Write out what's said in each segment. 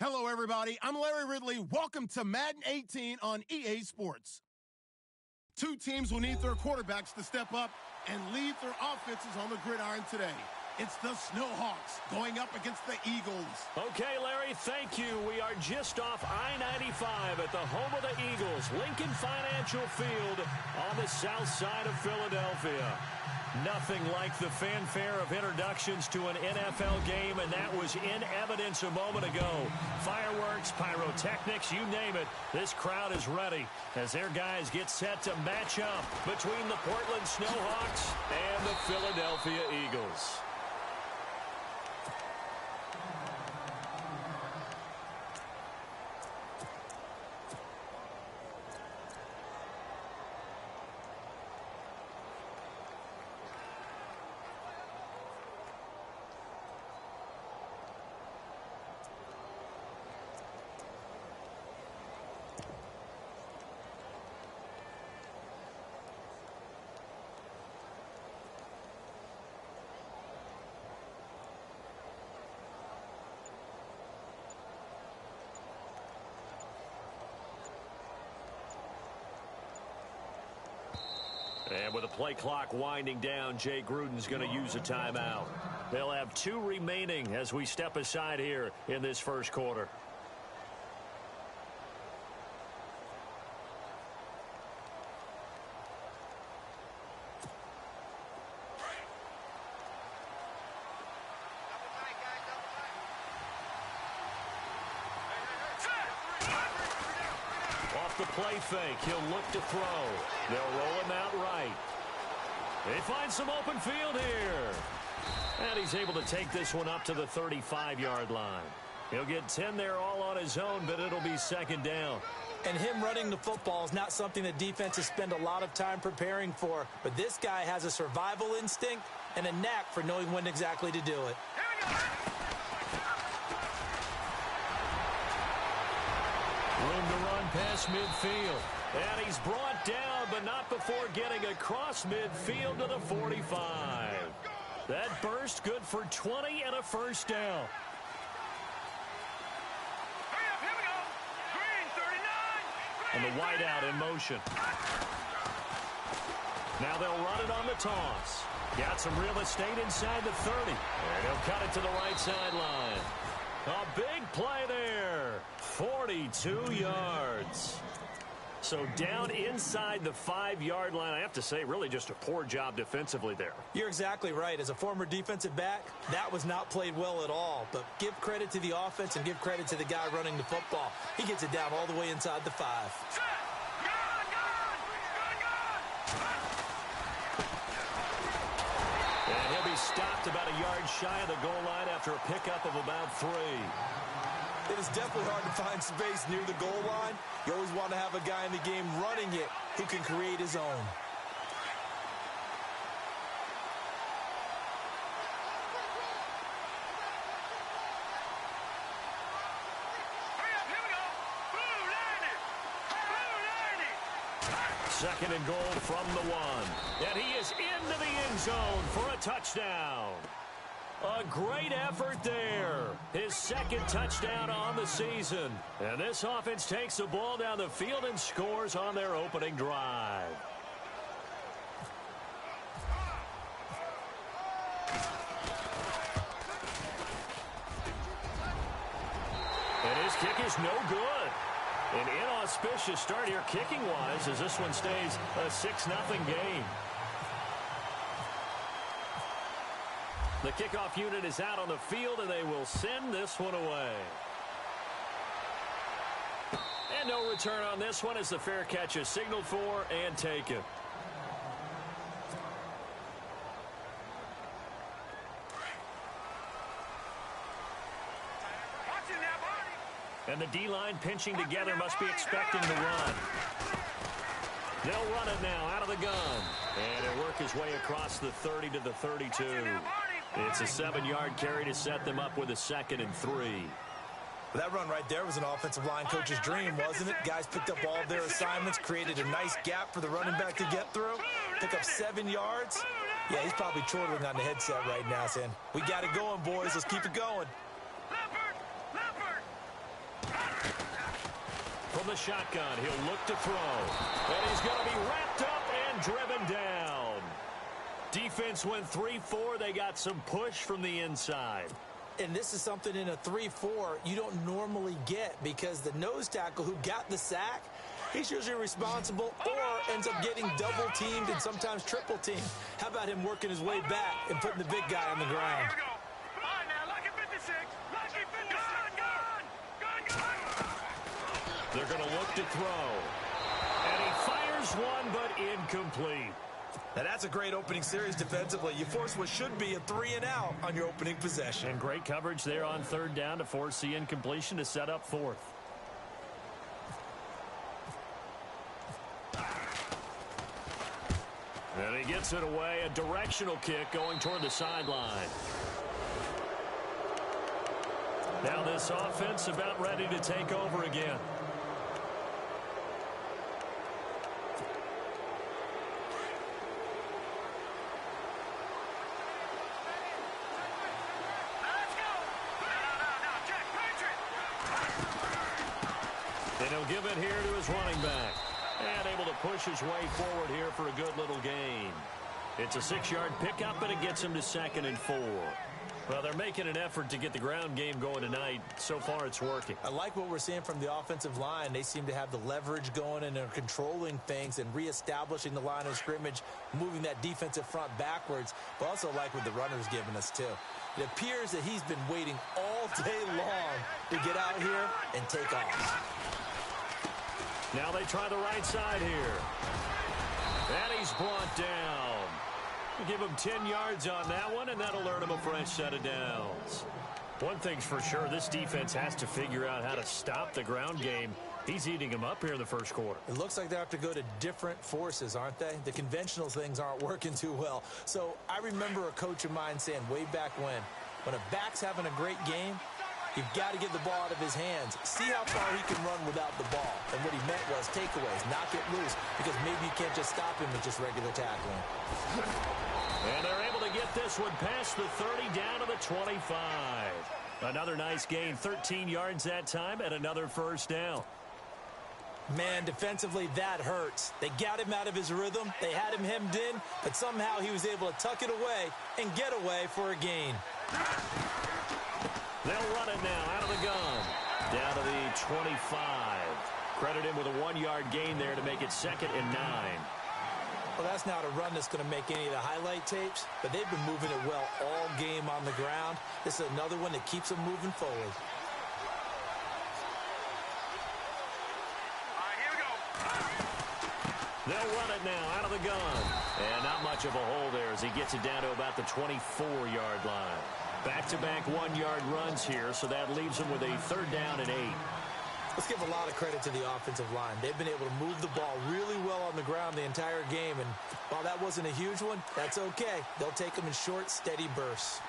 Hello, everybody. I'm Larry Ridley. Welcome to Madden 18 on EA Sports. Two teams will need their quarterbacks to step up and lead their offenses on the gridiron today. It's the Snowhawks going up against the Eagles. Okay, Larry, thank you. We are just off I-95 at the home of the Eagles, Lincoln Financial Field on the south side of Philadelphia. Nothing like the fanfare of introductions to an NFL game, and that was in evidence a moment ago. Fireworks, pyrotechnics, you name it. This crowd is ready as their guys get set to match up between the Portland Snowhawks and the Philadelphia Eagles. And with the play clock winding down, Jay Gruden's going to use a timeout. They'll have two remaining as we step aside here in this first quarter. The play fake. He'll look to throw. They'll roll him out right. They find some open field here. And he's able to take this one up to the 35-yard line. He'll get 10 there all on his own, but it'll be second down. And him running the football is not something that defenses spend a lot of time preparing for. But this guy has a survival instinct and a knack for knowing when exactly to do it. Room to run past midfield. And he's brought down, but not before getting across midfield to the 45. That burst good for 20 and a first down. Here we go. Green, 39. And the wideout in motion. Now they'll run it on the toss. Got some real estate inside the 30. And he'll cut it to the right sideline. A big play there. 42 yards. So down inside the 5-yard line. I have to say, really just a poor job defensively there. You're exactly right. As a former defensive back, that was not played well at all. But give credit to the offense and give credit to the guy running the football. He gets it down all the way inside the 5. And he'll be stopped about a yard shy of the goal line after a pickup of about 3. It is definitely hard to find space near the goal line. You always want to have a guy in the game running it who can create his own. Second and goal from the 1. And he is into the end zone for a touchdown. A great effort there. His second touchdown on the season. And this offense takes the ball down the field and scores on their opening drive. And his kick is no good. An inauspicious start here kicking-wise as this one stays a 6-0 game. The kickoff unit is out on the field, and they will send this one away. And no return on this one as the fair catch is signaled for and taken. And the D-line pinching together must be expecting the run. They'll run it now out of the gun. And it'll work his way across the 30 to the 32. It's a 7-yard carry to set them up with a 2nd and 3. That run right there was an offensive line coach's dream, wasn't it? Guys picked up all of their assignments, created a nice gap for the running back to get through, pick up 7 yards. Yeah, he's probably chortling on the headset right now saying, we got it going, boys. Let's keep it going. the shotgun. He'll look to throw. And he's going to be wrapped up and driven down. Defense went 3-4. They got some push from the inside. And this is something in a 3-4 you don't normally get, because the nose tackle who got the sack, he's usually responsible or ends up getting double-teamed and sometimes triple-teamed. How about him working his way back and putting the big guy on the ground? Here we go. All right, now, lucky 56. Lucky 56. Gun. They're going to look to throw. And he fires one, but incomplete. Now, that's a great opening series defensively. You force what should be a 3-and-out on your opening possession. And great coverage there on third down to force the incompletion to set up fourth. And he gets it away. A directional kick going toward the sideline. Now this offense about ready to take over again. And he'll give it here to his running back. And able to push his way forward here for a good little gain. It's a 6-yard pickup, and it gets him to 2nd and 4. Well, they're making an effort to get the ground game going tonight. So far, it's working. I like what we're seeing from the offensive line. They seem to have the leverage going, and they're controlling things and reestablishing the line of scrimmage, moving that defensive front backwards, but also like what the runner's giving us, too. It appears that he's been waiting all day long to get out here and take off. Now they try the right side here. And he's brought down. We'll give him 10 yards on that one, and that'll earn him a fresh set of downs. One thing's for sure, this defense has to figure out how to stop the ground game. He's eating him up here in the first quarter. It looks like they have to go to different forces, aren't they? The conventional things aren't working too well. So I remember a coach of mine saying way back when a back's having a great game, you've got to get the ball out of his hands. See how far he can run without the ball. And what he meant was takeaways, knock it loose, because maybe you can't just stop him with just regular tackling. And they're able to get this one past the 30 down to the 25. Another nice gain, 13 yards that time, and another first down. Man, defensively, that hurts. They got him out of his rhythm. They had him hemmed in, but somehow he was able to tuck it away and get away for a gain. They'll run it now out of the gun. Down to the 25. Credit him with a 1-yard gain there to make it 2nd and 9. Well, that's not a run that's going to make any of the highlight tapes, but they've been moving it well all game on the ground. This is another one that keeps them moving forward. All right, here we go. They'll run it now out of the gun. And not much of a hole there as he gets it down to about the 24-yard line. Back-to-back 1-yard runs here, so that leaves them with a 3rd down and 8. Let's give a lot of credit to the offensive line. They've been able to move the ball really well on the ground the entire game, and while that wasn't a huge one, that's okay. They'll take them in short, steady bursts.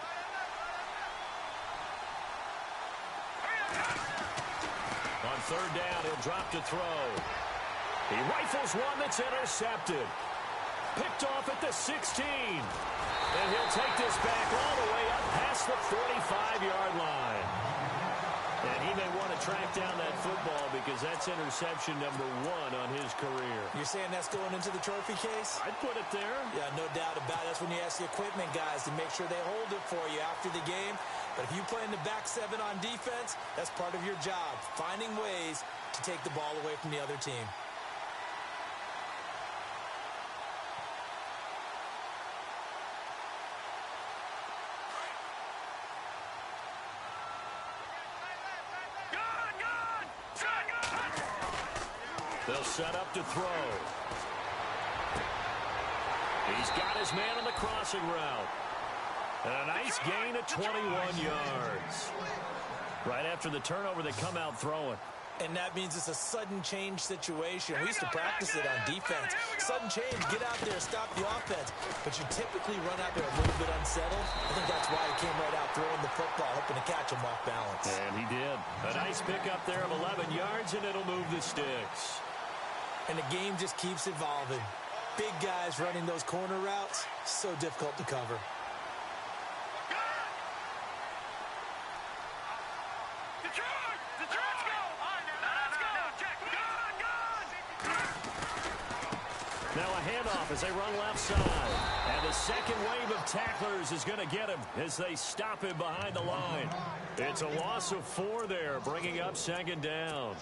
On 3rd down, he'll drop to throw. He rifles one that's intercepted. Picked off at the 16. And he'll take this back all the way up past the 45-yard line. And he may want to track down that football because that's interception number 1 on his career. You're saying that's going into the trophy case? I'd put it there. Yeah, no doubt about it. That's when you ask the equipment guys to make sure they hold it for you after the game. But if you play in the back 7 on defense, that's part of your job, finding ways to take the ball away from the other team. They'll set up to throw. He's got his man on the crossing route. And a nice gain of 21 yards. Right after the turnover, they come out throwing. And that means it's a sudden change situation. We used to practice it on defense. Sudden change, get out there, stop the offense. But you typically run out there a little bit unsettled. I think that's why he came right out throwing the football, hoping to catch him off balance. And he did. A nice pickup there of 11 yards, and it'll move the sticks. And the game just keeps evolving. Big guys running those corner routes, so difficult to cover. Detroit! Let's go! Let's go! Check! off as they run left side. And the second wave of tacklers is going to get him as they stop him behind the line. It's a loss of 4 there, bringing up second down.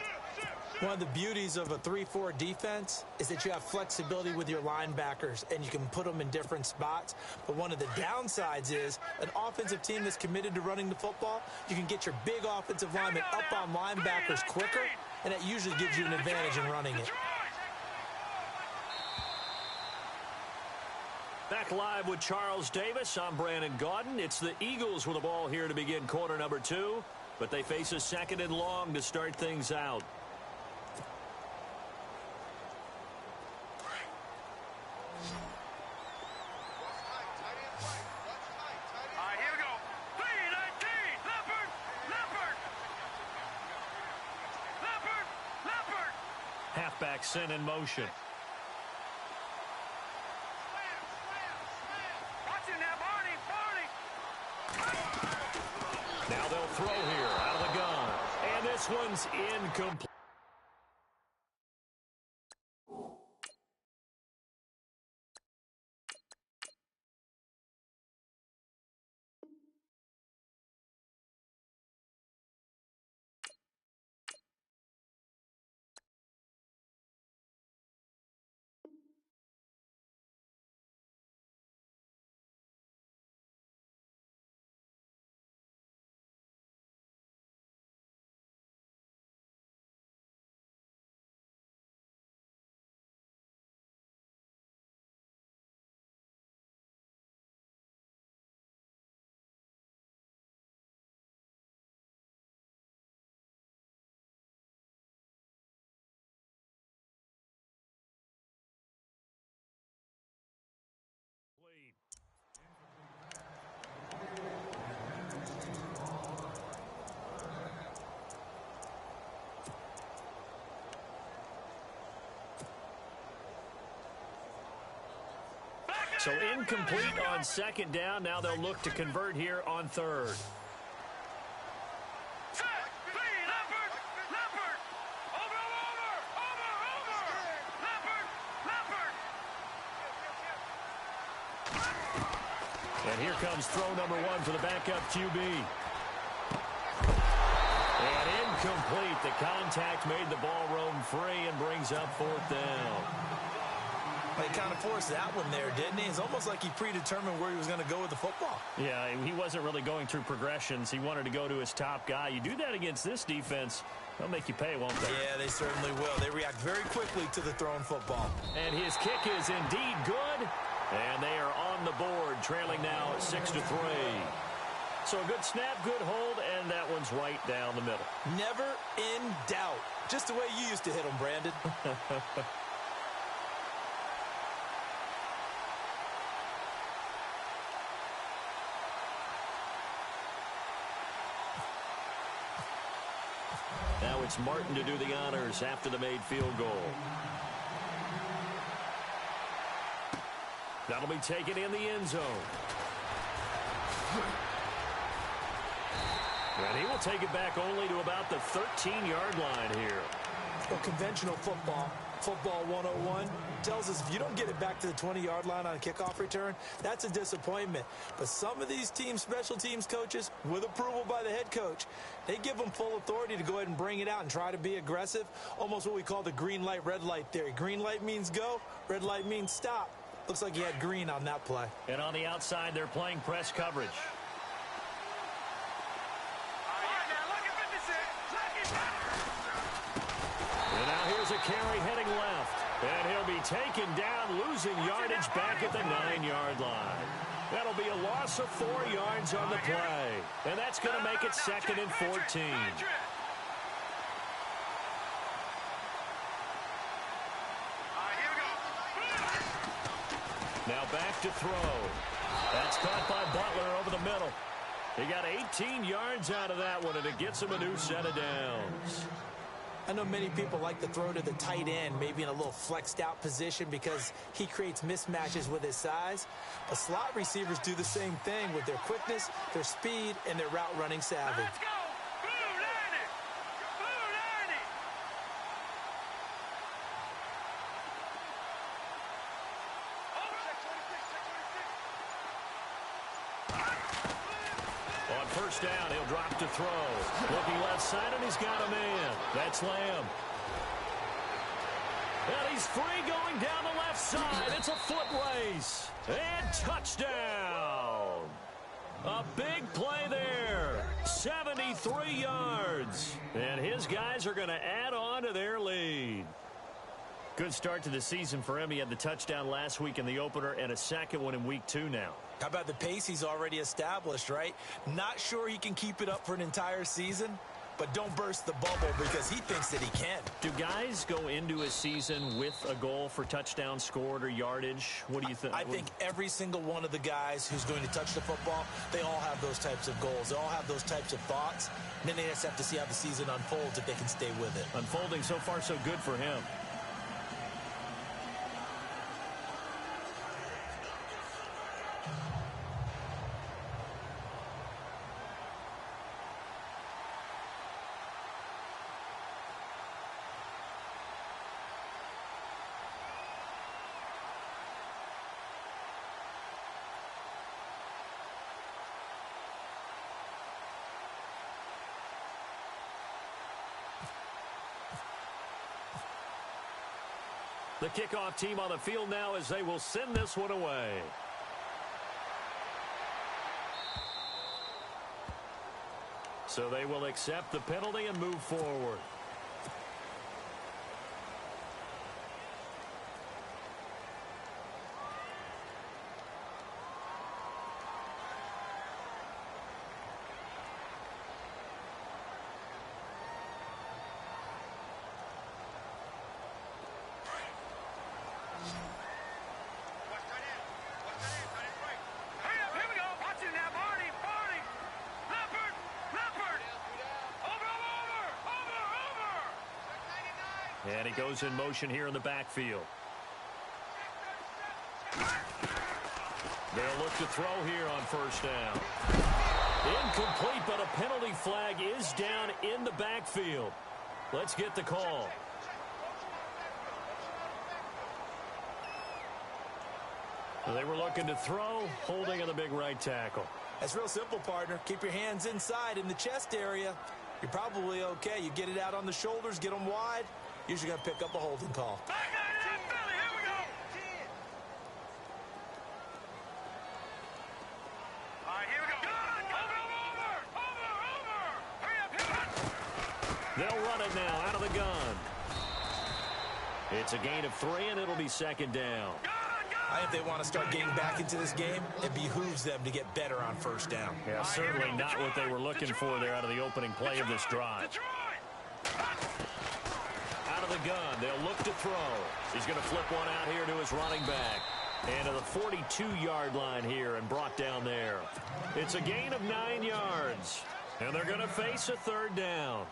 One of the beauties of a 3-4 defense is that you have flexibility with your linebackers, and you can put them in different spots. But one of the downsides is an offensive team that's committed to running the football, you can get your big offensive linemen up on linebackers quicker, and that usually gives you an advantage in running it. Back live with Charles Davis. I'm Brandon Gaudin. It's the Eagles with the ball here to begin quarter number 2, but they face a second and long to start things out. Halfback sent in motion. Now they'll throw here out of the gun. And this one's incomplete. So incomplete on second down. Now they'll look to convert here on third. And here comes throw number 1 for the backup QB. And incomplete. The contact made the ball roam free and brings up 4th down. He kind of forced that one there, didn't he? It's almost like he predetermined where he was going to go with the football. Yeah, he wasn't really going through progressions. He wanted to go to his top guy. You do that against this defense, they'll make you pay, won't they? Yeah, they certainly will. They react very quickly to the thrown football. And his kick is indeed good. And they are on the board, trailing now at 6-3. So a good snap, good hold, and that one's right down the middle. Never in doubt. Just the way you used to hit them, Brandon. Now it's Martin to do the honors after the made field goal. That'll be taken in the end zone. And he will take it back only to about the 13-yard line here. Well, conventional football, football 101, tells us if you don't get it back to the 20-yard line on a kickoff return, that's a disappointment. But some of these team special teams coaches, with approval by the head coach, they give them full authority to go ahead and bring it out and try to be aggressive, almost what we call the green light, red light theory. Green light means go, red light means stop. Looks like he had green on that play. And on the outside, they're playing press coverage. And now here's a carry heading left. And he'll be taken down, losing yardage back at the 9-yard line. That'll be a loss of 4 yards on the play. And that's going to make it 2nd and 14. Now back to throw. That's caught by Butler over the middle. He got 18 yards out of that one, and it gets him a new set of downs. I know many people like to throw to the tight end, maybe in a little flexed out position because he creates mismatches with his size. But slot receivers do the same thing with their quickness, their speed, and their route running savvy. Let's go! Blue 90! Blue 90! first down. He'll drop to throw. Looking left side, and he's got a man. That's Lamb. And he's free going down the left side. It's a foot race. And touchdown. A big play there. 73 yards. And his guys are going to add on to their lead. Good start to the season for him. He had the touchdown last week in the opener and a second one in week 2 now. How about the pace he's already established, right? Not sure he can keep it up for an entire season, but don't burst the bubble because he thinks that he can. Do guys go into a season with a goal for touchdown scored or yardage? What do you think? I think every single one of the guys who's going to touch the football, they all have those types of goals. They all have those types of thoughts. And then they just have to see how the season unfolds if they can stay with it. Unfolding so far so good for him. The kickoff team on the field now as they will send this one away. So they will accept the penalty and move forward. And he goes in motion here in the backfield. They'll look to throw here on first down. Incomplete, but a penalty flag is down in the backfield. Let's get the call. They were looking to throw, holding on the big right tackle. That's real simple, partner. Keep your hands inside in the chest area. You're probably okay. You get it out on the shoulders, get them wide. Usually going to pick up a holding call. Back out of that belly. Here we go. All right, here we go. Over. Hurry up, hit it. They'll run it now out of the gun. It's a gain of 3, and it'll be second down. I think they want to start getting back into this game. It behooves them to get better on first down. Yeah, certainly not what they were looking for there out of the opening play of this drive. Out of the gun, they'll look to throw. He's going to flip one out here to his running back. And to the 42-yard line here and brought down there. It's a gain of 9 yards. And they're going to face a third down.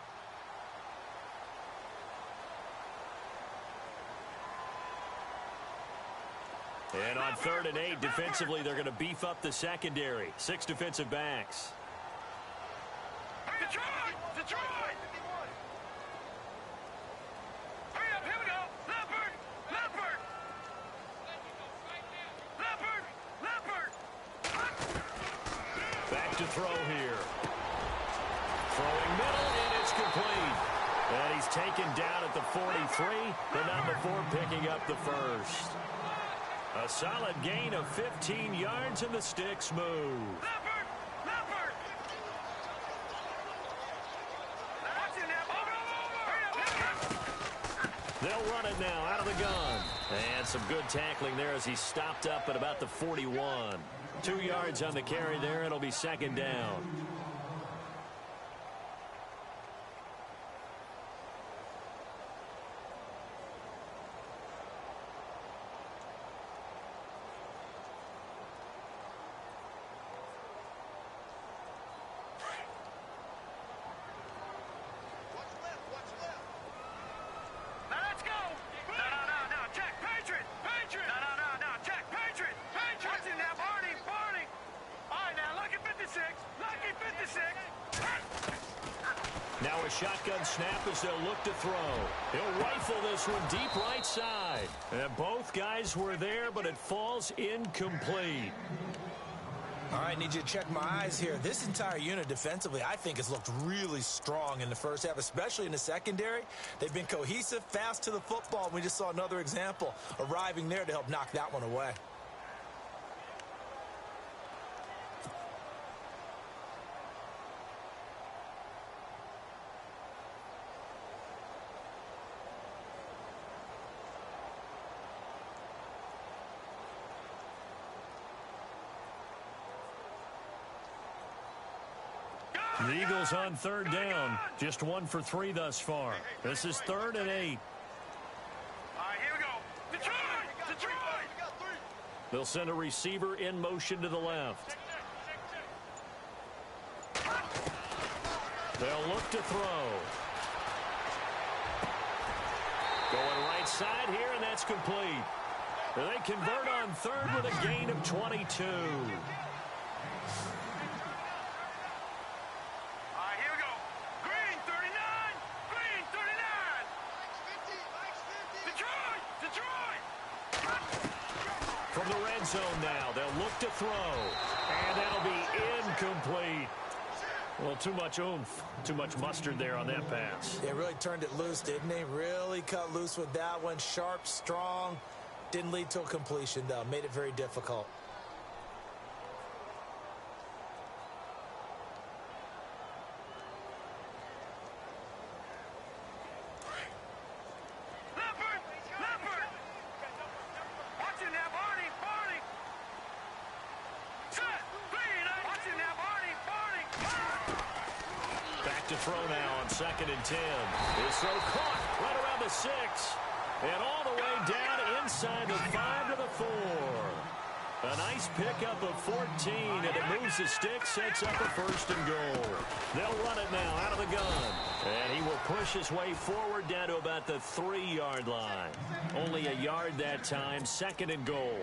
And on 3rd and 8, defensively, they're going to beef up the secondary. 6 defensive backs. Detroit! Hurry up, here we go. Leopard! Back to throw here. Throwing middle, and it's complete. And he's taken down at the 43, but not before picking up the first. A solid gain of 15 yards, and the sticks move. Leopard! They'll run it now out of the gun. And some good tackling there as he stopped up at about the 41. 2 yards on the carry there. It'll be second down. Now a shotgun snap as they'll look to throw. He'll rifle this one deep right side. And both guys were there, but it falls incomplete. All right, need you to check my eyes here. This entire unit defensively, I think, has looked really strong in the first half, especially in the secondary. They've been cohesive, fast to the football. We just saw another example arriving there to help knock that one away. The Eagles on third down. Just 1 for 3 thus far. This is 3rd and 8. All right, here we go. Detroit! Detroit! They'll send a receiver in motion to the left. They'll look to throw. Going right side here, and that's complete. They convert on 3rd with a gain of 22. From the red zone now, they'll look to throw, and that'll be incomplete. Well, too much oomph, too much mustard there on that pass. They really turned it loose, didn't they? Really cut loose with that one. Sharp, strong. Didn't lead to a completion, though. Made it very difficult. To throw now on 2nd and 10. This throw caught right around the 6. And all the way down inside the 5 to the 4. A nice pickup of 14, and it moves the stick, sets up a 1st and goal. They'll run it now out of the gun. And he will push his way forward down to about the 3-yard line. Only a yard that time, 2nd and goal.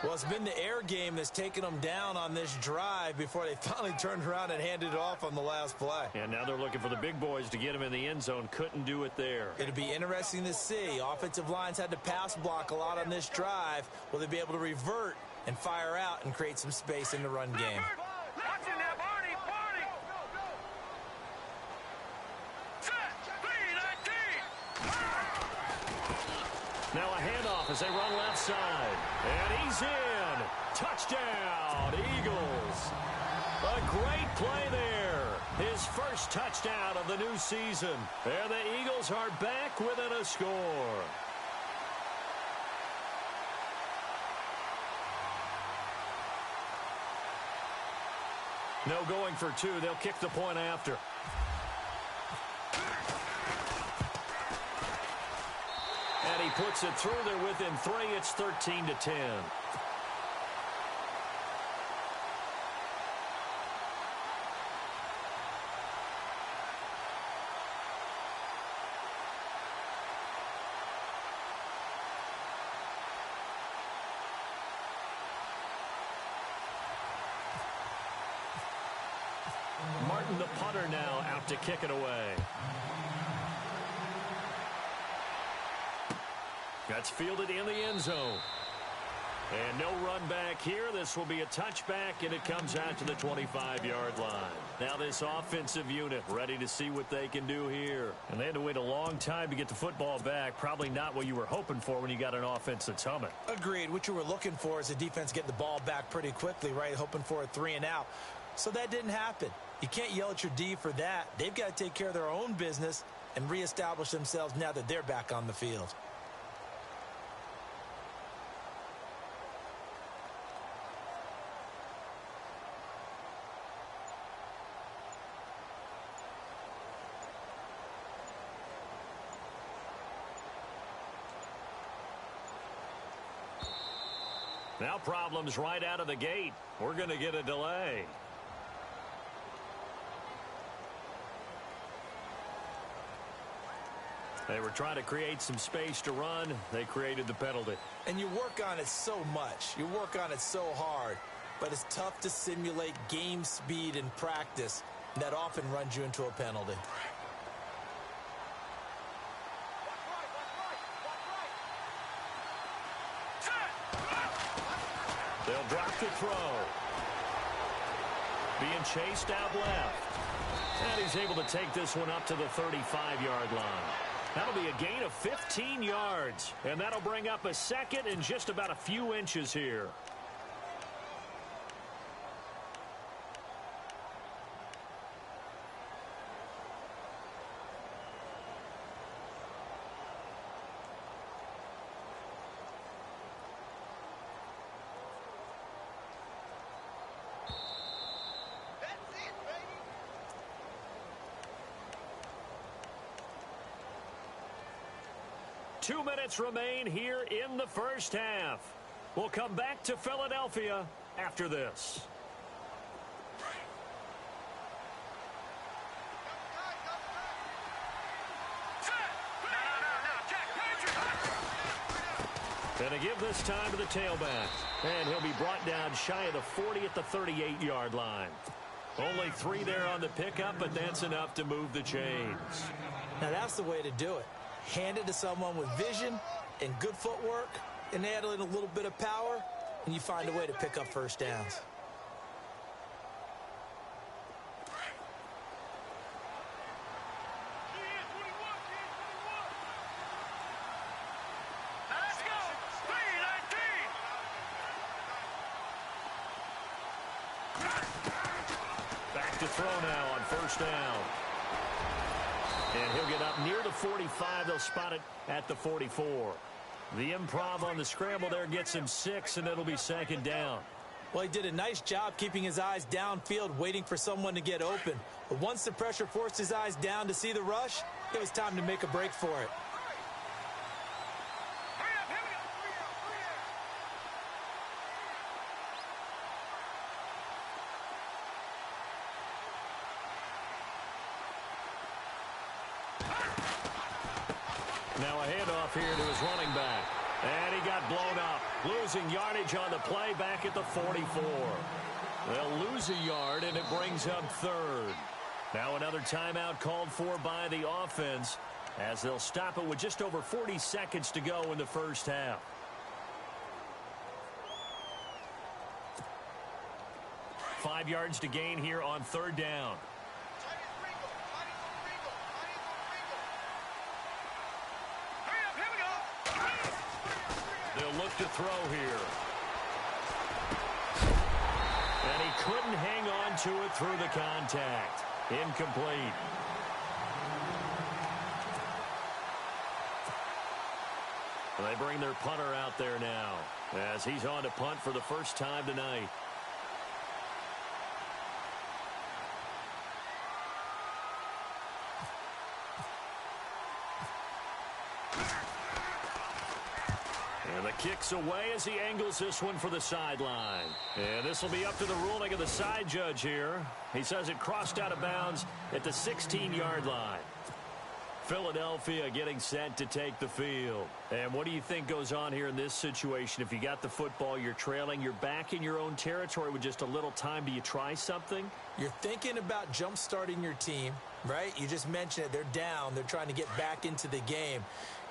Well, it's been the air game that's taken them down on this drive before they finally turned around and handed it off on the last play. And now they're looking for the big boys to get him in the end zone. Couldn't do it there. It'll be interesting to see. Offensive lines had to pass block a lot on this drive. Will they be able to revert and fire out and create some space in the run game? Now a handoff as they run left side. And he's in. Touchdown, Eagles. A great play there. His first touchdown of the new season. And the Eagles are back within a score. No going for 2. They'll kick the point after. And he puts it through. They're within 3. It's 13-10. Martin, the punter, now out to kick it away. That's fielded in the end zone. And no run back here. This will be a touchback, and it comes out to the 25-yard line. Now this offensive unit ready to see what they can do here. And they had to wait a long time to get the football back. Probably not what you were hoping for when you got an offense that's humming. Agreed. What you were looking for is the defense getting the ball back pretty quickly, right? Hoping for a 3 and out. So that didn't happen. You can't yell at your D for that. They've got to take care of their own business and reestablish themselves now that they're back on the field. Now problems right out of the gate. We're going to get a delay. They were trying to create some space to run. They created the penalty. And you work on it so much. You work on it so hard. But it's tough to simulate game speed in practice. And that often runs you into a penalty. They'll drop the throw. being chased out left. And he's able to take this one up to the 35-yard line. That'll be a gain of 15 yards. And that'll bring up a second and just about a few inches here. That's it, baby. 2 minutes remain here in the first half. We'll come back to Philadelphia after this. And to give this time to the tailback. And he'll be brought down shy of the 40 at the 38-yard line. Only 3 there on the pickup, but that's enough to move the chains. Now that's the way to do it. Hand it to someone with vision and good footwork, and add in a little bit of power, and you find a way to pick up first downs. Let's go. 3-19. Back to throw now on first down. And he'll get up near the 45. They'll spot it at the 44. The improv on the scramble there gets him 6, and it'll be second down. Well, he did a nice job keeping his eyes downfield, waiting for someone to get open. But once the pressure forced his eyes down to see the rush, it was time to make a break for it. Now a handoff here to his running back. And he got blown up. Losing yardage on the play back at the 44. They'll lose a yard, and it brings up third. Now another timeout called for by the offense, as they'll stop it with just over 40 seconds to go in the first half. Five yards to gain here on third down. They'll look to throw here. And he couldn't hang on to it through the contact. Incomplete. They bring their punter out there now, as he's on to punt for the first time tonight. And the kick's away as he angles this one for the sideline. And this will be up to the ruling of the side judge here. He says it crossed out of bounds at the 16-yard line. Philadelphia getting set to take the field. And what do you think goes on here in this situation? If you got the football, you're trailing, you're back in your own territory with just a little time. Do you try something? You're thinking about jump-starting your team, right? You just mentioned it. They're down. They're trying to get back into the game.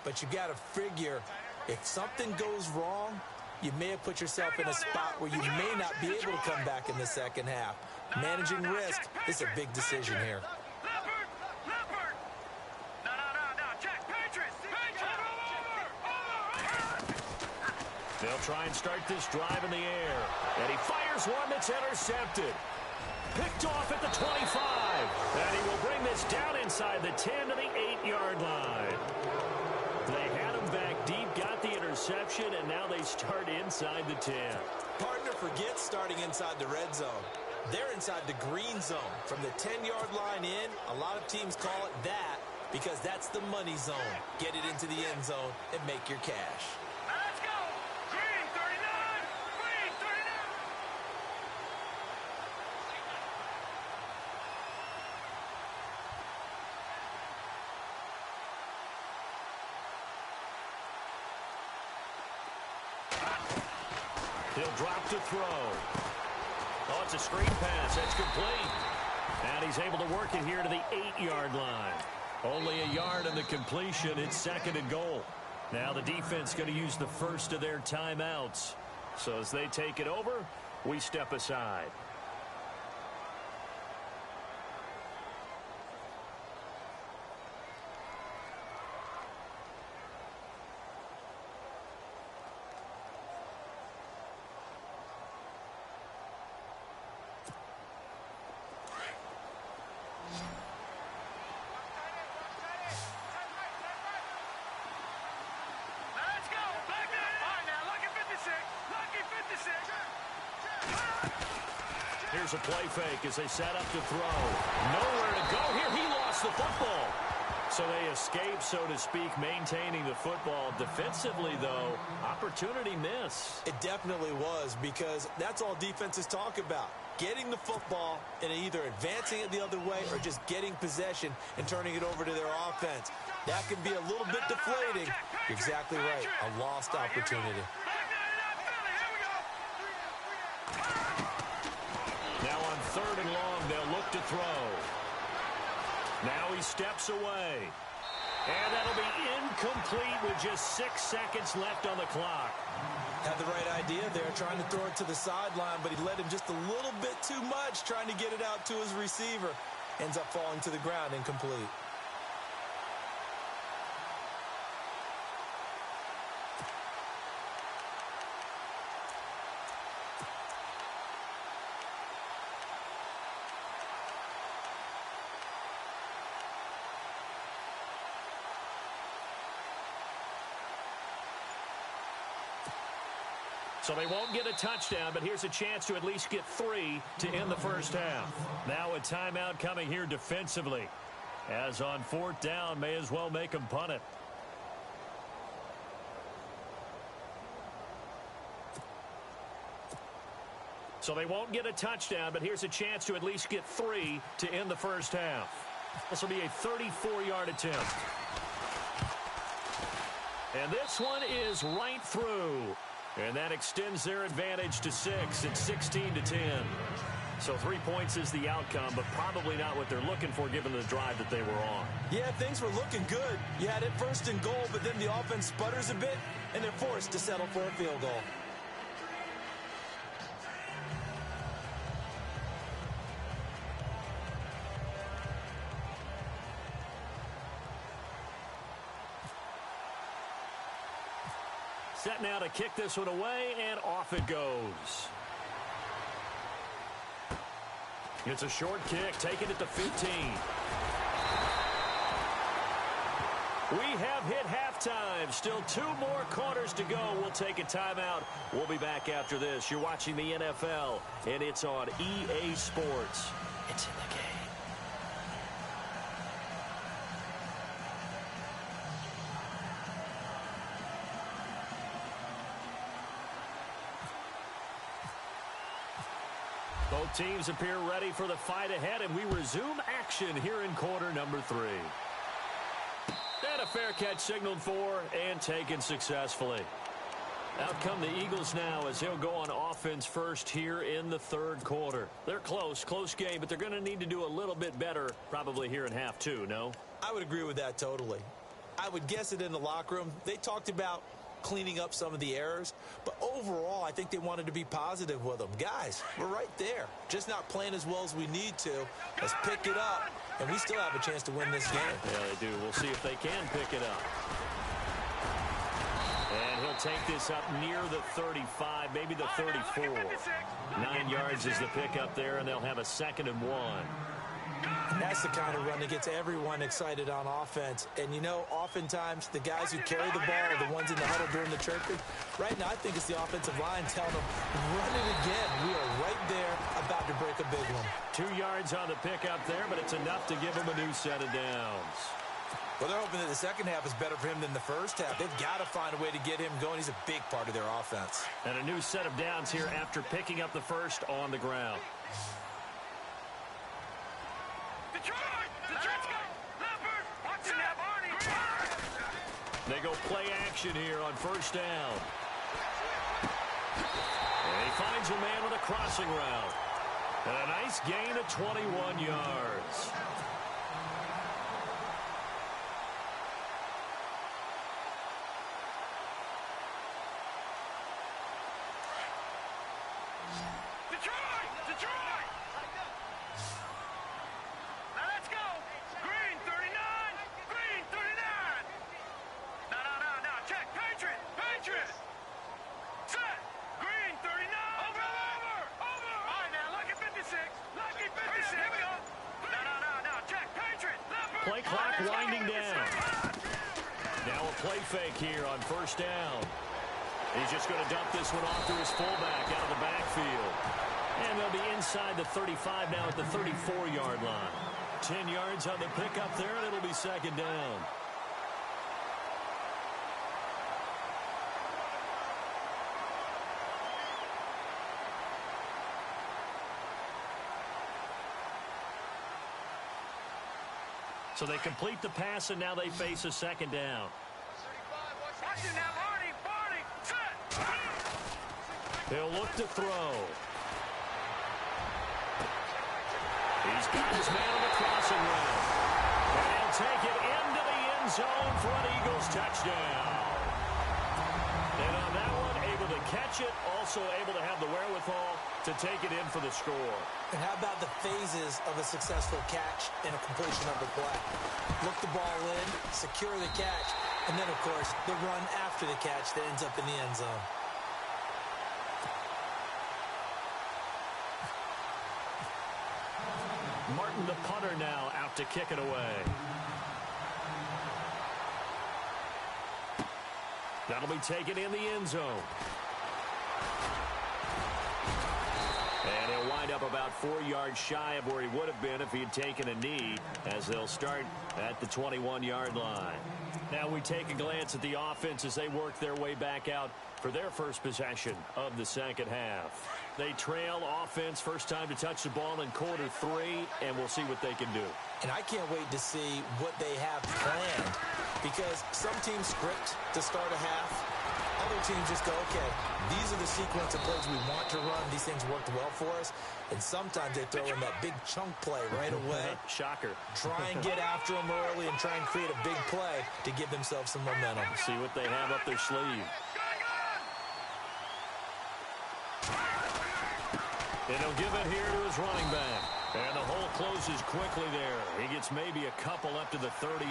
But you got to figure, if something goes wrong, you may have put yourself in a spot where you may not be able to come back in the second half. Managing risk is a big decision here. They'll try and start this drive in the air. And he fires one that's intercepted. Picked off at the 25. And he will bring this down inside the 10 to the 8-yard line. They had him back deep, got the interception, and now they start inside the 10. Partner forgets starting inside the red zone. They're inside the green zone. From the 10-yard line in, a lot of teams call it that because that's the money zone. Get it into the end zone and make your cash. Let's go! Green 39! Green 39! He'll drop to throw. Oh, it's a screen pass. That's complete. And he's able to work it here to the 8-yard line. Only a yard on the completion. It's second and goal. Now the defense going to use the first of their timeouts. So as they take it over, we step aside. Here's a play fake as they set up to throw. Nowhere to go here. He lost the football. So they escape, so to speak, maintaining the football. Defensively, though, opportunity miss. It definitely was, because that's all defenses talk about. Getting the football and either advancing it the other way or just getting possession and turning it over to their offense. That can be a little bit deflating. You're exactly right. A lost opportunity. Now on 3rd and long, they'll look to throw. Now he steps away. And that'll be incomplete with just 6 seconds left on the clock. Had the right idea there, trying to throw it to the sideline, but he led him just a little bit too much, trying to get it out to his receiver. Ends up falling to the ground, incomplete. So they won't get a touchdown, but here's a chance to at least get 3 to end the first half. Now a timeout coming here defensively. As on 4th down, may as well make them punt it. So they won't get a touchdown, but here's a chance to at least get 3 to end the first half. This will be a 34-yard attempt. And this one is right through. And that extends their advantage to 6. It's 16-10. So 3 points is the outcome, but probably not what they're looking for given the drive that they were on. Yeah, things were looking good. You had it 1st and goal, but then the offense sputters a bit, and they're forced to settle for a field goal. Set now to kick this one away, and off it goes. It's a short kick, taking it to 15. We have hit halftime. Still 2 more quarters to go. We'll take a timeout. We'll be back after this. You're watching the NFL, and it's on EA Sports. It's in the game. Both teams appear ready for the fight ahead, and we resume action here in quarter number 3. And a fair catch signaled for and taken successfully. Out come the Eagles now as they'll go on offense first here in the 3rd quarter. They're close game, but they're going to need to do a little bit better probably here in half 2, no? I would agree with that totally. I would guess it in the locker room. They talked about cleaning up some of the errors, but overall I think they wanted to be positive with them. Guys, we're right there, just not playing as well as we need to. Let's pick it up, and we still have a chance to win this game. Yeah, they do. We'll see if they can pick it up. And he'll take this up near the 35, maybe the 34. 9 yards is the pickup there, and they'll have a 2nd and 1. That's the kind of run that gets everyone excited on offense. And, you know, oftentimes the guys who carry the ball are the ones in the huddle during the chirping. Right now, I think it's the offensive line telling them, run it again. We are right there about to break a big one. 2 yards on the pickup there, but it's enough to give them a new set of downs. Well, they're hoping that the second half is better for him than the first half. They've got to find a way to get him going. He's a big part of their offense. And a new set of downs here after picking up the first on the ground. They go play action here on 1st down. And he finds a man with a crossing route. And a nice gain of 21 yards. Detroit! Now let's go! Green 39! Green 39! No, check! Patriot! Set! Green 39! Over! All right, now, lucky 56! Lucky 56! Here we go! No, check! Patriot! Play clock winding down. Now a play fake here on 1st down. He's just going to dump this one off to his fullback out of the backfield. And they'll be inside the 35 now at the 34-yard line. 10 yards on the pickup there, and it'll be second down. So they complete the pass, and now they face a second down. He'll look to throw. He's got his man on the crossing route. And he'll take it into the end zone for an Eagles touchdown. And on that one, able to catch it, also able to have the wherewithal to take it in for the score. And how about the phases of a successful catch and a completion of the play? Look the ball in, secure the catch, and then, of course, the run after the catch that ends up in the end zone. Martin, the punter, now out to kick it away. That'll be taken in the end zone. And he'll wind up about 4 yards shy of where he would have been if he had taken a knee, as they'll start at the 21-yard line. Now we take a glance at the offense as they work their way back out for their first possession of the second half. They trail offense, first time to touch the ball in quarter 3, and we'll see what they can do. And I can't wait to see what they have planned, because some teams script to start a half. Other teams just go, okay, these are the sequence of plays we want to run. These things worked well for us. And sometimes they throw in that big chunk play right away. Shocker. Try and get after them early and try and create a big play to give themselves some momentum. See what they have up their sleeve. And he'll give it here to his running back. And the hole closes quickly there. He gets maybe a couple up to the 38.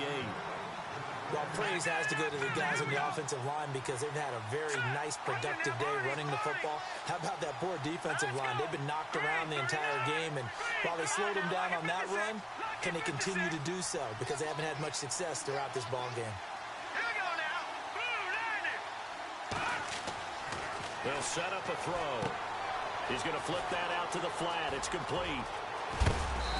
Well, praise has to go to the guys on the offensive line because they've had a very nice, productive day running the football. How about that poor defensive line? They've been knocked around the entire game, and while they slowed them down on that run, can they continue to do so? Because they haven't had much success throughout this ball game. They'll set up a throw. He's going to flip that out to the flat. It's complete.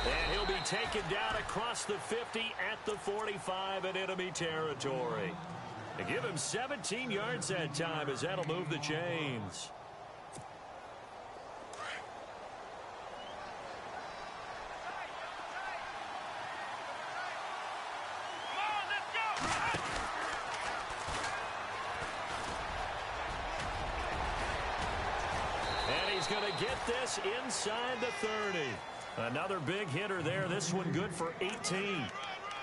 And he'll be taken down across the 50 at the 45 in enemy territory. They give him 17 yards that time as that'll move the chains. And he's going to get this inside the 30. Another big hitter there. This one good for 18.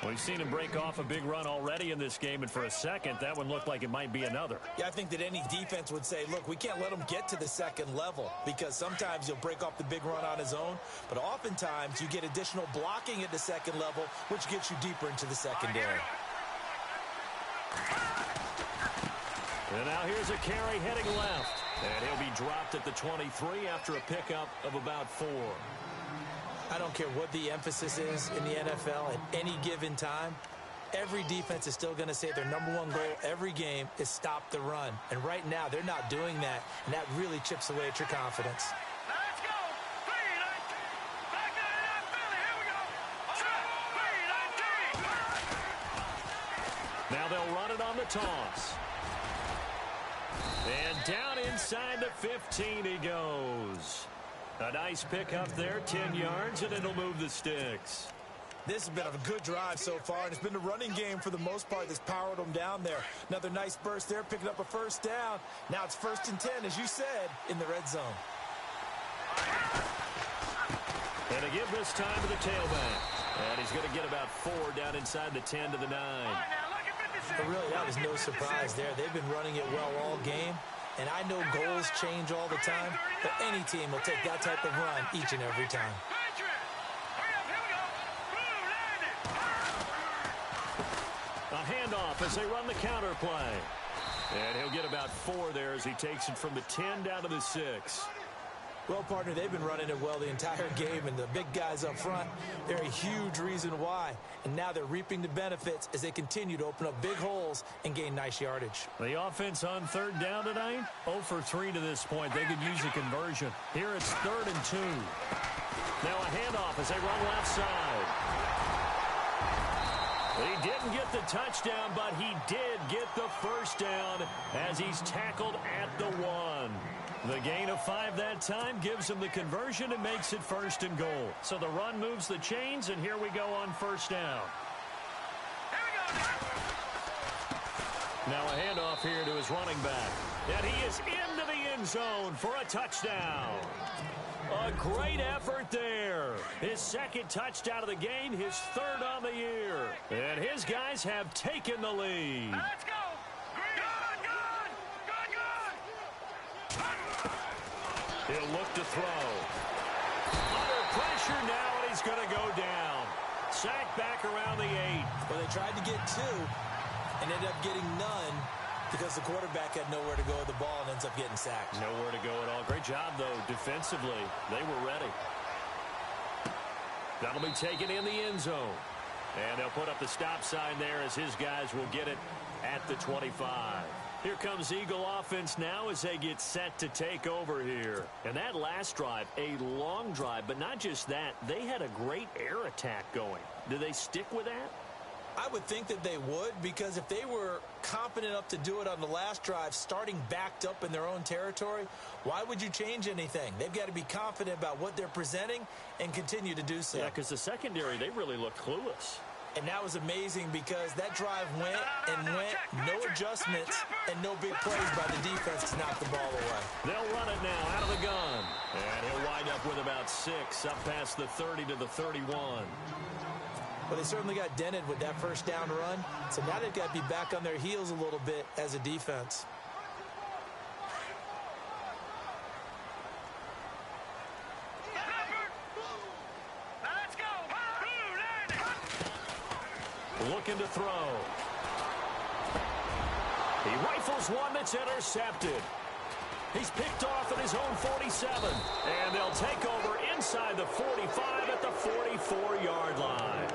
We've seen him break off a big run already in this game, and for a second, that one looked like it might be another. Yeah, I think that any defense would say, look, we can't let him get to the second level because sometimes he'll break off the big run on his own, but oftentimes you get additional blocking at the second level, which gets you deeper into the secondary. And now here's a carry heading left, and he'll be dropped at the 23 after a pickup of about 4. I don't care what the emphasis is in the NFL at any given time. Every defense is still going to say their number one goal every game is stop the run. And right now, they're not doing that, and that really chips away at your confidence. Let's go. Now they'll run it on the toss. And down inside the 15 he goes. A nice pickup there, 10 yards, and it'll move the sticks. This has been a good drive so far, and it's been the running game for the most part that's powered them down there. Another nice burst there, picking up a first down. Now it's 1st and 10, as you said, in the red zone. And a give this time to the tailback. And he's going to get about 4 down inside the 10 to the 9. But really, that was no surprise there. They've been running it well all game. And I know goals change all the time, but any team will take that type of run each and every time. A handoff as they run the counter play. And he'll get about 4 there as he takes it from the 10 down to the 6. Well, partner, they've been running it well the entire game, and the big guys up front, they're a huge reason why. And now they're reaping the benefits as they continue to open up big holes and gain nice yardage. The offense on third down tonight, 0 for 3 to this point. They could use a conversion. Here it's 3rd and 2. Now a handoff as they run left side. He didn't get the touchdown, but he did get the first down as he's tackled at the 1. The gain of 5 that time gives him the conversion and makes it 1st and goal. So the run moves the chains, and here we go on 1st down. Now a handoff here to his running back. And he is into the end zone for a touchdown. A great effort there. His 2nd touchdown of the game, his 3rd on the year. And his guys have taken the lead. Let's go. He'll look to throw. Under pressure now, and he's going to go down. Sacked back around the 8. Well, they tried to get 2 and ended up getting none because the quarterback had nowhere to go with the ball and ends up getting sacked. Nowhere to go at all. Great job, though, defensively. They were ready. That'll be taken in the end zone. And they'll put up the stop sign there as his guys will get it at the 25. Here comes Eagle offense now as they get set to take over here. And that last drive, a long drive, but not just that. They had a great air attack going. Do they stick with that? I would think that they would, because if they were confident enough to do it on the last drive, starting backed up in their own territory, why would you change anything? They've got to be confident about what they're presenting and continue to do so. Yeah, because the secondary, they really looked clueless. And that was amazing because that drive went and went, no adjustments, and no big plays by the defense to knock the ball away. They'll run it now out of the gun. And he'll wind up with about 6, up past the 30 to the 31. Well, they certainly got dented with that first down run, so now they've got to be back on their heels a little bit as a defense. Looking to throw. He rifles one that's intercepted. He's picked off at his own 47. And they'll take over inside the 45 at the 44-yard line.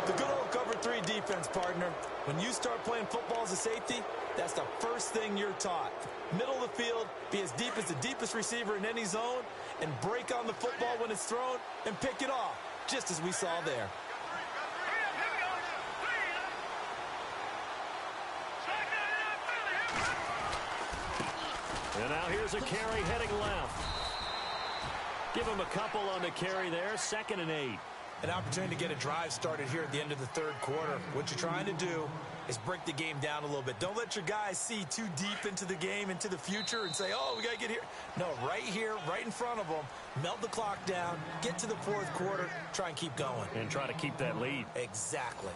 The good old cover 3 defense, partner. When you start playing football as a safety, that's the first thing you're taught. Middle of the field, be as deep as the deepest receiver in any zone, and break on the football when it's thrown and pick it off, just as we saw there. And now here's a carry heading left. Give him a couple on the carry there, 2nd and 8. An opportunity to get a drive started here at the end of the 3rd quarter. What you're trying to do is break the game down a little bit. Don't let your guys see too deep into the game, into the future, and say, oh, we got to get here. No, right here, right in front of them, melt the clock down, get to the 4th quarter, try and keep going. And try to keep that lead. Exactly.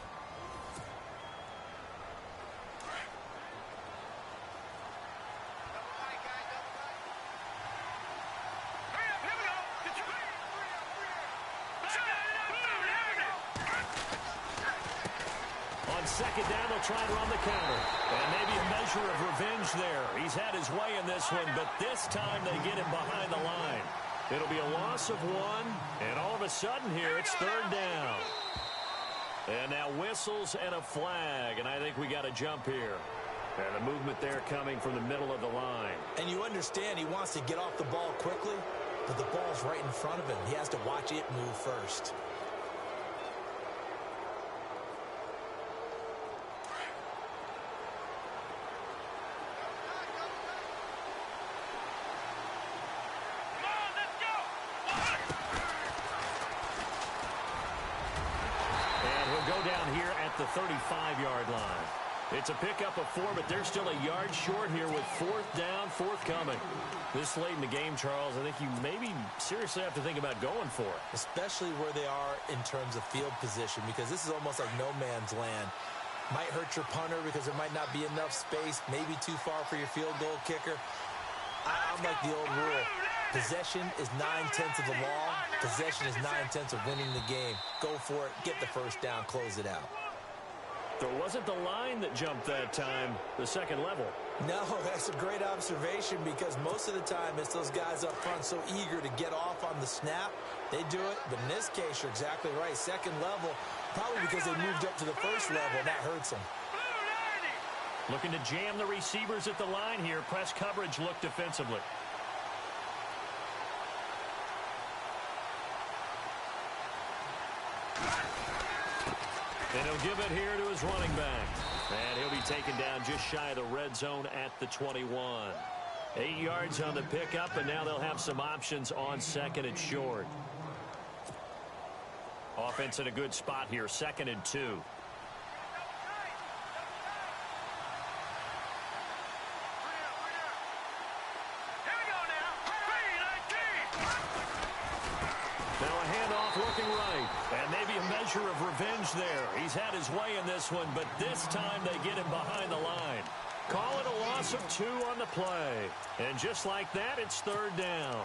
On 2nd down, they'll try and run the counter. And maybe a measure of revenge there. He's had his way in this one, but this time they get him behind the line. It'll be a loss of 1, and all of a sudden here, it's 3rd down. And now whistles and a flag, and I think we got a jump here. And the movement there coming from the middle of the line. And you understand he wants to get off the ball quickly, but the ball's right in front of him. He has to watch it move first. The 35-yard line. It's a pickup of 4, but they're still a yard short here with 4th down, forthcoming. This late in the game, Charles, I think you maybe seriously have to think about going for it. Especially where they are in terms of field position, because this is almost like no man's land. Might hurt your punter because there might not be enough space, maybe too far for your field goal kicker. I'm like the old rule. Possession is 9/10 of the law. Possession is 9/10 of winning the game. Go for it, get the first down, close it out. There wasn't the line that jumped that time, the 2nd level. No, that's a great observation because most of the time it's those guys up front so eager to get off on the snap. They do it, but in this case, you're exactly right. Second level, probably because they moved up to the first level, and that hurts them. Looking to jam the receivers at the line here. Press coverage look defensively. And he'll give it here to his running back. And he'll be taken down just shy of the red zone at the 21. 8 yards on the pickup, and now they'll have some options on second and short. Offense in a good spot here, 2nd and 2. Now a handoff looking right, and maybe a measure of revenge there. He's had his way in this one, but this time they get him behind the line. Call it a loss of 2 on the play. And just like that, it's 3rd down.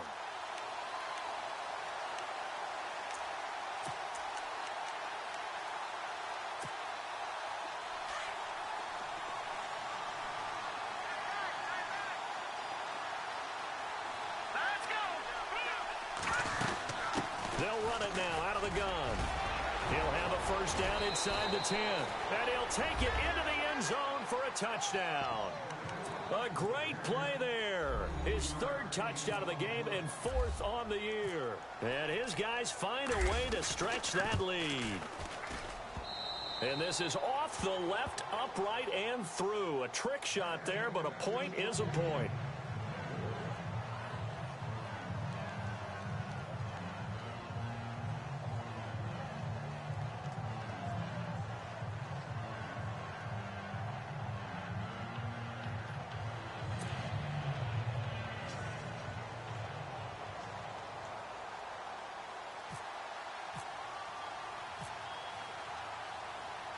They'll run it now out of the gun. He'll have a first down inside the 10. And he'll take it into the end zone for a touchdown. A great play there. His 3rd touchdown of the game and 4th on the year. And his guys find a way to stretch that lead. And this is off the left, upright, and through. A trick shot there, but a point is a point.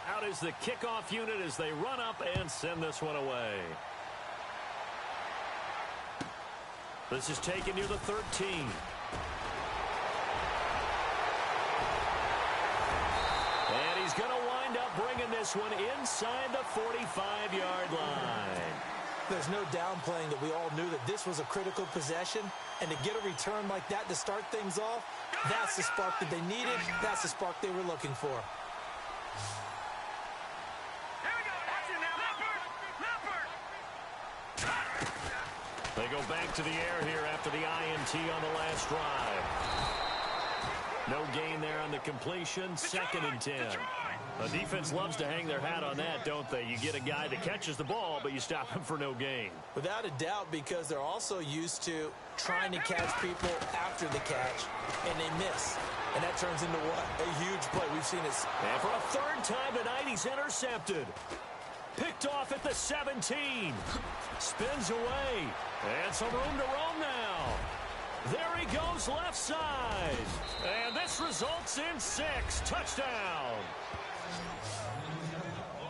Out is the kickoff unit as they run up and send this one away. This is taken near the 13. And he's going to wind up bringing this one inside the 45-yard line. There's no downplaying that we all knew that this was a critical possession, and to get a return like that to start things off, that's the spark that they needed. That's the spark they were looking for. They go back to the air here after the INT on the last drive. No gain there on the completion. 2nd and 10. The defense loves to hang their hat on that, don't they? You get a guy that catches the ball, but you stop him for no gain. Without a doubt, because they're also used to trying to catch people after the catch, and they miss. And that turns into what? A huge play. We've seen it. And for a 3rd time tonight, he's intercepted. Picked off at the 17. Spins away. And some room to roam now. There he goes left side. And this results in 6. Touchdown.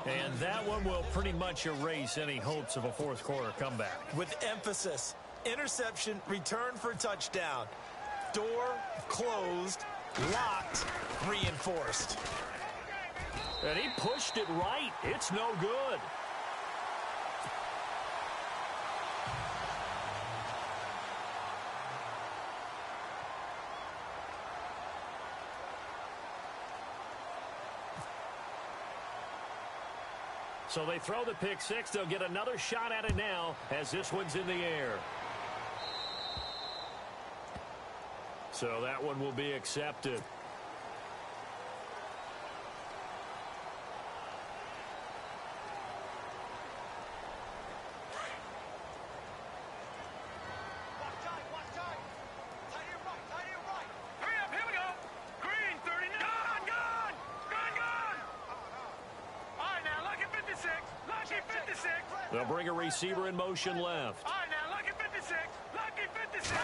And that one will pretty much erase any hopes of a 4th quarter comeback. With emphasis. Interception, return for touchdown. Door closed, locked, reinforced. And he pushed it right. It's no good. So they throw the pick 6. They'll get another shot at it now as this one's in the air. So that one will be accepted. They'll bring a receiver in motion left. All right, now, lucky 56. Lucky 56.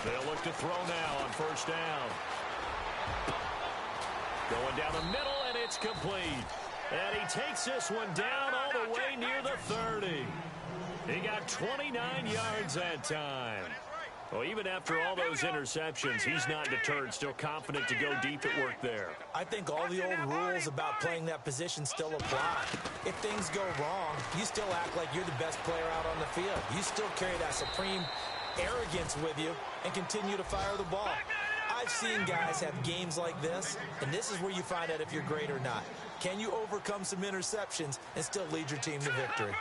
They'll look to throw now on 1st down. Going down the middle, and it's complete. And he takes this one down all the way near the 30. He got 29 yards that time. Well, even after all those interceptions, he's not deterred, still confident to go deep at work there. I think all the old rules about playing that position still apply. If things go wrong, you still act like you're the best player out on the field. You still carry that supreme arrogance with you and continue to fire the ball. I've seen guys have games like this, and this is where you find out if you're great or not. Can you overcome some interceptions and still lead your team to victory?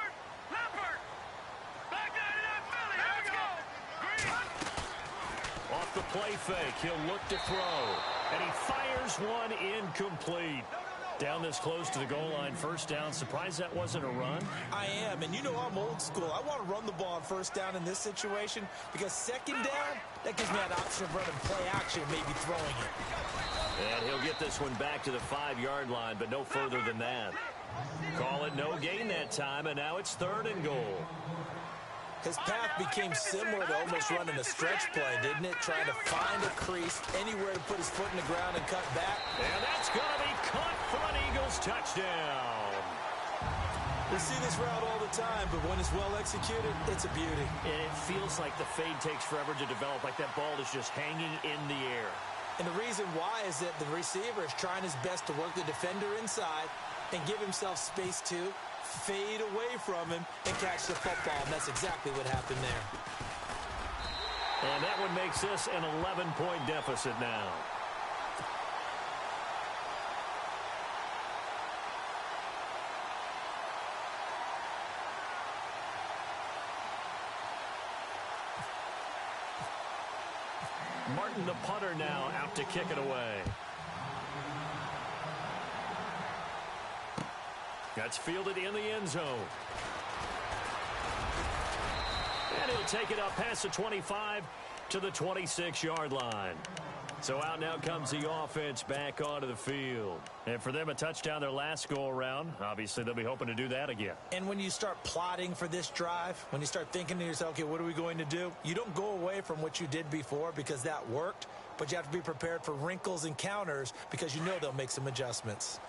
Off the play fake, he'll look to throw, and he fires one incomplete. Down this close to the goal line, first down. Surprised that wasn't a run? I am, and you know I'm old school. I want to run the ball on first down in this situation because second down, that gives me that option of running play action, maybe throwing it. And he'll get this one back to the 5-yard line, but no further than that. Call it no gain that time, and now it's 3rd and goal. His path became similar to almost running a stretch play, didn't it? Trying to find a crease, anywhere to put his foot in the ground and cut back. And that's going to be caught for an Eagles touchdown. We see this route all the time, but when it's well executed, it's a beauty. And it feels like the fade takes forever to develop, like that ball is just hanging in the air. And the reason why is that the receiver is trying his best to work the defender inside and give himself space to fade away from him and catch the football, and that's exactly what happened there. And that one makes this an 11-point deficit now. Martin, the punter, now out to kick it away. That's fielded in the end zone. And he'll take it up past the 25 to the 26-yard line. So out now comes the offense back onto the field. And for them, a touchdown their last go-around. Obviously, they'll be hoping to do that again. And when you start plotting for this drive, when you start thinking to yourself, okay, what are we going to do? You don't go away from what you did before because that worked, but you have to be prepared for wrinkles and counters because you know they'll make some adjustments.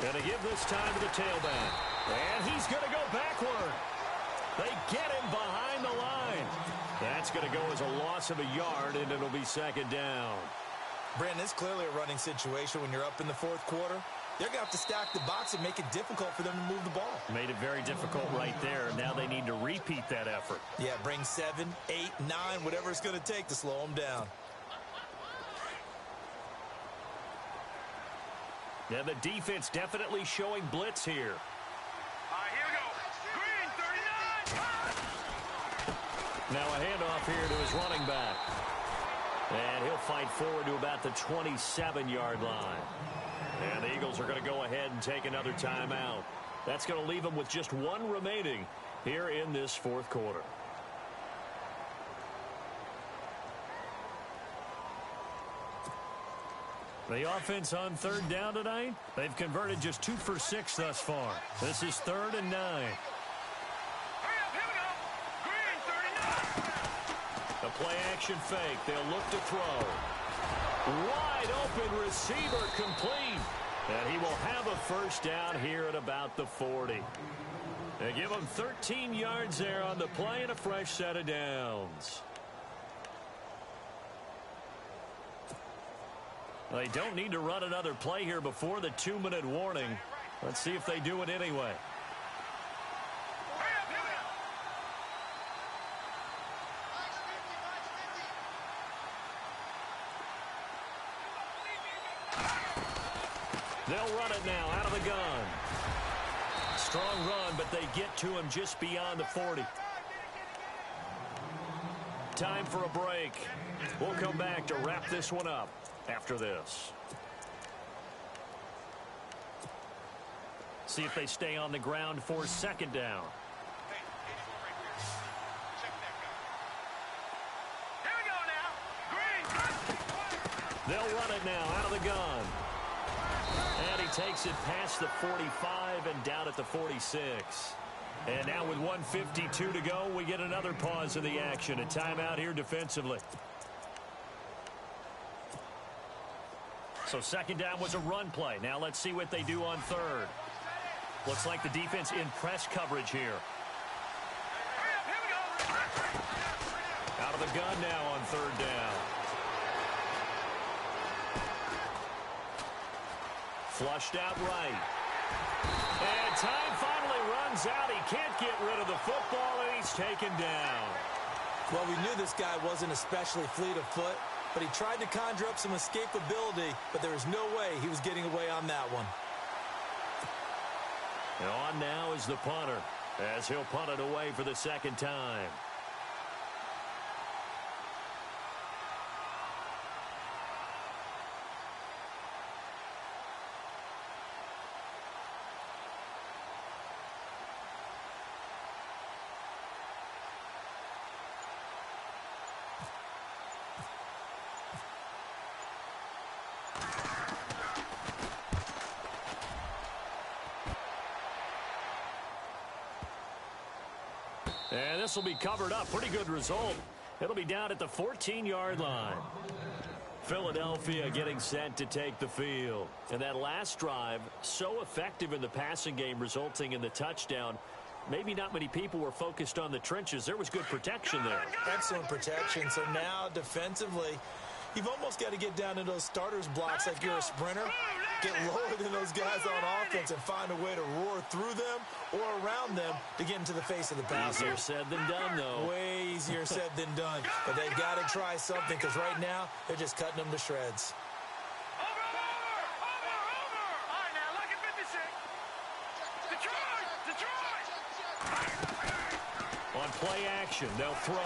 Going to give this time to the tailback. And he's going to go backward. They get him behind the line. That's going to go as a loss of a yard, and it'll be 2nd down. Brandon, it's clearly a running situation when you're up in the 4th quarter. They're going to have to stack the box and make it difficult for them to move the ball. Made it very difficult right there. Now they need to repeat that effort. Yeah, bring 7, 8, 9, whatever it's going to take to slow them down. Yeah, the defense definitely showing blitz here. All right, here we go. Green, 39. Now a handoff here to his running back. And he'll fight forward to about the 27-yard line. And the Eagles are going to go ahead and take another timeout. That's going to leave them with just one remaining here in this 4th quarter. The offense on 3rd down tonight, they've converted just 2 for 6 thus far. This is 3rd and 9. Hurry up, here we go. Green, 39. The play action fake. They'll look to throw. Wide open receiver complete. And he will have a first down here at about the 40. They give him 13 yards there on the play and a fresh set of downs. They don't need to run another play here before the 2-minute warning. Let's see if they do it anyway. They'll run it now out of the gun. Strong run, but they get to him just beyond the 40. Time for a break. We'll come back to wrap this one up after this. See if they stay on the ground for 2nd down. Here we go now. Green. They'll run it now out of the gun. And he takes it past the 45 and down at the 46. And now with 1:52 to go, we get another pause in the action. A timeout here defensively. So 2nd down was a run play. Now let's see what they do on 3rd. Looks like the defense in press coverage here. Out of the gun now on third down. Flushed out right. And time finally runs out. He can't get rid of the football, and he's taken down. Well, we knew this guy wasn't especially fleet of foot, but he tried to conjure up some escapability, but there was no way he was getting away on that one. And on now is the punter, as he'll punt it away for the second time. And this will be covered up. Pretty good result. It'll be down at the 14-yard line. Philadelphia getting set to take the field. And that last drive, so effective in the passing game, resulting in the touchdown. Maybe not many people were focused on the trenches. There was good protection there. Excellent protection. So now, defensively, you've almost got to get down into those starters blocks like you're a sprinter. Get lower than those guys on offense and find a way to roar through them or around them to get into the face of the passer. Easier said than done, though. Way easier said than done. But they've got to try something, because right now they're just cutting them to shreds. Over! All right, now, look at 56. Detroit! On play action, they'll throw.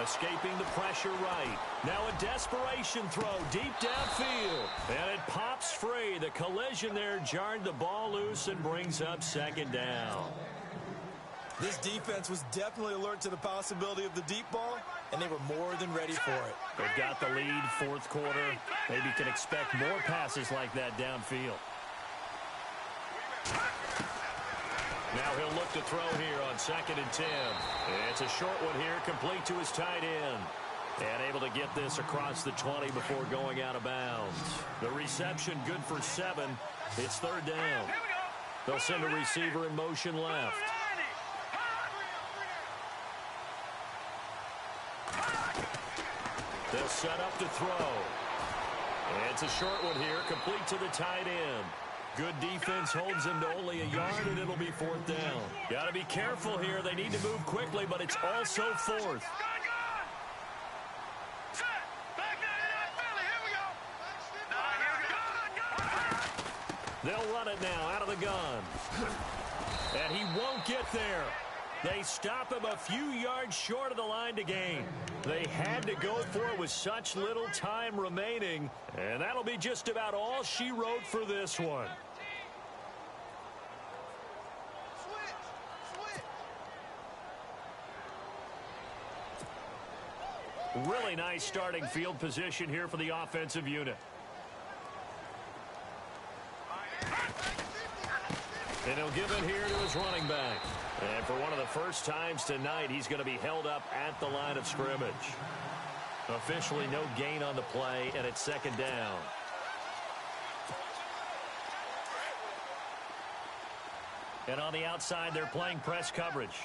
Escaping the pressure right. Now a desperation throw deep downfield. And it pops free. The collision there jarred the ball loose and brings up second down. This defense was definitely alert to the possibility of the deep ball, and they were more than ready for it. They've got the lead, fourth quarter. Maybe can expect more passes like that downfield. Now he'll look to throw here on 2nd and 10. It's a short one here, complete to his tight end. And able to get this across the 20 before going out of bounds. The reception good for 7. It's third down. They'll send a receiver in motion left. They'll set up to throw. It's a short one here, complete to the tight end. Good defense holds him to only a yard, and it'll be fourth down. Got to be careful here. They need to move quickly, but it's also fourth. They'll run it now out of the gun. And he won't get there. They stop him a few yards short of the line to gain. They had to go for it with such little time remaining. And that'll be just about all she wrote for this one. Really nice starting field position here for the offensive unit. And he'll give it here to his running back. And for one of the first times tonight, he's going to be held up at the line of scrimmage. Officially no gain on the play, and it's second down. And on the outside, they're playing press coverage.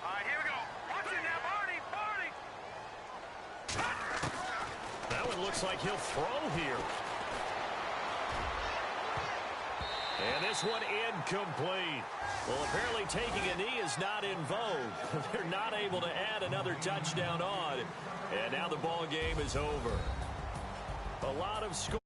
All right, here we go. Watch it now, Barney. That one looks like he'll throw here. And this one incomplete. Well, apparently taking a knee is not in vogue. They're not able to add another touchdown on. And now the ball game is over. A lot of score.